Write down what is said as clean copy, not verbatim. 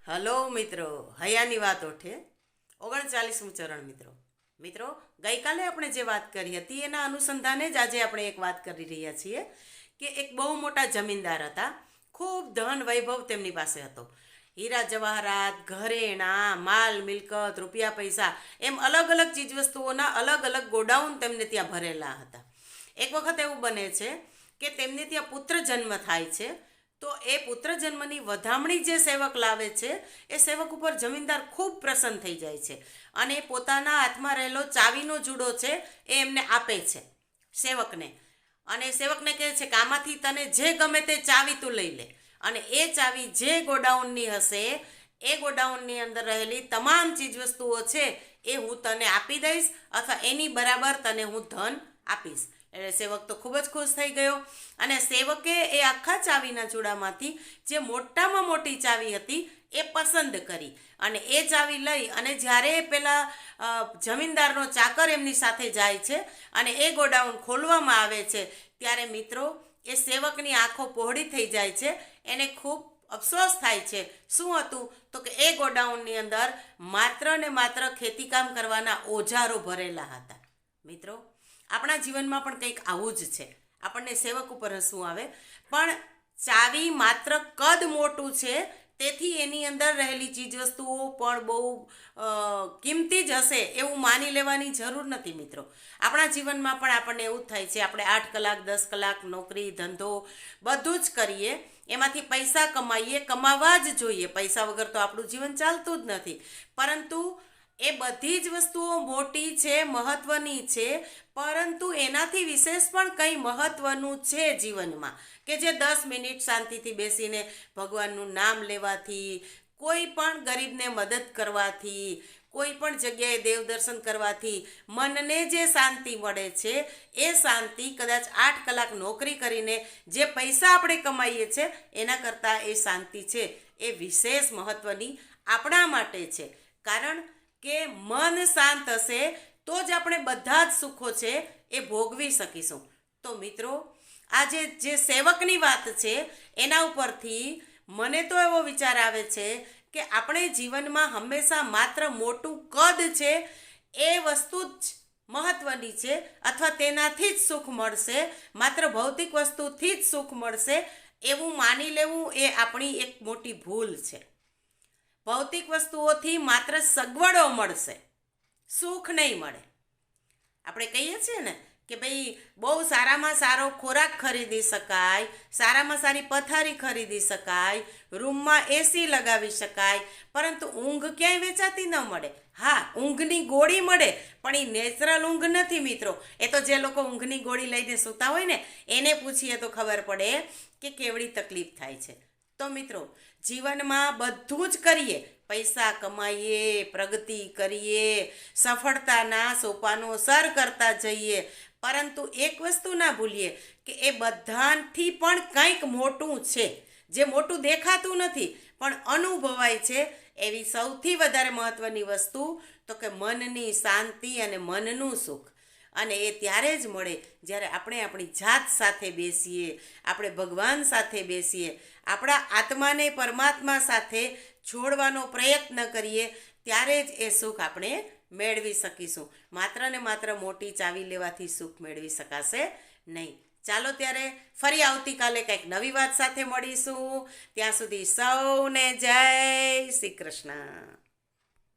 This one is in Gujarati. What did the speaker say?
હલો મિત્રો, હૈયાની વાત ઓઠે 39મું ચરણ મિત્રો. મિત્રો, ગઈકાલે આપણે જે વાત કરી હતી એના અનુસંધાને જ આજે આપણે એક વાત કરી રહ્યા છીએ કે એક બહુ મોટા જમીનદાર હતા. ખૂબ ધન વૈભવ તેમની પાસે હતો. હીરા જવાહરાત, ઘરેણાં, માલ મિલકત, રૂપિયા પૈસા એમ અલગ અલગ ચીજવસ્તુઓના અલગ અલગ ગોડાઉન તેમને ત્યાં ભરેલા હતા. એક વખત એવું બને છે કે તેમને ત્યાં પુત્ર જન્મ થાય છે. તો એ પુત્ર જન્મની વધામણી જે સેવક લાવે છે એ સેવક ઉપર જમીનદાર ખૂબ પ્રસન્ન થઈ જાય છે અને પોતાના હાથમાં રહેલો ચાવીનો જુડો છે એ એમને આપે છે સેવકને. અને સેવકને કહે છે કે આમાંથી તને જે ગમે તે ચાવી તું લઈ લે અને એ ચાવી જે ગોડાઉનની હશે એ ગોડાઉનની અંદર રહેલી તમામ ચીજવસ્તુઓ છે એ હું તને આપી દઈશ અથવા એની બરાબર તને હું ધન આપીશ. એટલે સેવક તો ખૂબ જ ખુશ થઈ ગયો અને સેવકે એ આખા ચાવીના જોડામાંથી જે મોટામાં મોટી ચાવી હતી એ પસંદ કરી અને એ ચાવી લઈ અને જ્યારે પેલા જમીનદારનો ચાકર એમની સાથે જાય છે અને એ ગોડાઉન ખોલવામાં આવે છે ત્યારે મિત્રો એ સેવકની આંખો પહોળી થઈ જાય છે. એને ખૂબ અફસોસ થાય છે. શું હતું તો કે એ ગોડાઉનની અંદર માત્ર ને માત્ર ખેતીકામ કરવાના ઓજારો ભરેલા હતા. મિત્રો, આપણા જીવનમાં પણ કંઈક આવું જ છે. આપણને સેવક ઉપર હસવું આવે, પણ ચાવી માત્ર કદ મોટું છે તેથી એની અંદર રહેલી ચીજવસ્તુઓ પણ બહુ કિંમતી જ હશે એવું માની લેવાની જરૂર નથી. મિત્રો, આપણા જીવનમાં પણ આપણને એવું જ થાય છે. આપણે 8 કલાક 10 કલાક નોકરી ધંધો બધું જ કરીએ, એમાંથી પૈસા કમાઈએ, કમાવા જ જોઈએ. પૈસા વગર તો આપણું જીવન ચાલતું જ નથી. પરંતુ એ બધી જ વસ્તુઓ મોટી છે, મહત્વની છે, પરંતુ એનાથી વિશેષ પણ કંઈ મહત્વનું છે જીવનમાં કે જે 10 મિનિટ શાંતિથી બેસીને ભગવાનનું નામ લેવાથી, કોઈ પણ ગરીબને મદદ કરવાથી, કોઈ પણ જગ્યાએ દેવદર્શન કરવાથી મનને જે શાંતિ મળે છે એ શાંતિ કદાચ 8 કલાક નોકરી કરીને જે પૈસા આપણે કમાઈએ છીએ એના કરતાં એ શાંતિ છે એ વિશેષ મહત્વની આપણા માટે છે. કારણ કે મન શાંત હશે તો જ આપણે બધા જ સુખો છે એ ભોગવી શકીશું. તો મિત્રો, આજે જે સેવકની વાત છે એના ઉપરથી મને તો એવો વિચાર આવે છે કે આપણે જીવનમાં હંમેશા માત્ર મોટું કદ છે એ વસ્તુ જ મહત્વની છે અથવા તેનાથી જ સુખ મળશે, માત્ર ભૌતિક વસ્તુથી જ સુખ મળશે એવું માની લેવું એ આપણી એક મોટી ભૂલ છે. ભૌતિક વસ્તુઓથી માત્ર સગવડો મળશે, સુખ નહીં મળે. આપણે કહીએ છીએ ને કે ભાઈ બહુ સારામાં સારો ખોરાક ખરીદી શકાય, સારામાં સારી પથારી ખરીદી શકાય, રૂમમાં એસી લગાવી શકાય, પરંતુ ઊંઘ ક્યાંય વેચાતી ન મળે. હા, ઊંઘની ગોળી મળે પણ એ નેચરલ ઊંઘ નથી મિત્રો. એ તો જે લોકો ઊંઘની ગોળી લઈને સૂતા હોય ને એને પૂછીએ તો ખબર પડે કે કેવડી તકલીફ થાય છે. તો મિત્રો, જીવનમાં બધું જ કરીએ, પૈસા કમાઈએ, પ્રગતિ કરીએ, સફળતાના સોપાનો સર કરતા જઈએ, પરંતુ એક વસ્તુ ના ભૂલીએ કે એ બધાથી પણ કંઈક મોટું છે જે મોટું દેખાતું નથી પણ અનુભવાય છે. એવી સૌથી વધારે મહત્વની વસ્તુ તો કે મનની શાંતિ અને મનનું સુખ. અને એ ત્યારે જ મળે જ્યારે આપણે આપણી જાત સાથે બેસીએ, આપણે ભગવાન સાથે બેસીએ, આપણા આત્માને પરમાત્મા સાથે જોડવાનો પ્રયત્ન કરીએ, ત્યારે જ એ સુખ આપણે મેળવી શકીશું. માત્ર ને માત્ર મોટી ચાવી લેવાથી સુખ મેળવી શકાશે નહીં. ચાલો ત્યારે ફરી આવતીકાલે કંઈક નવી વાત સાથે મળીશું. ત્યાં સુધી સૌને જય શ્રી કૃષ્ણ.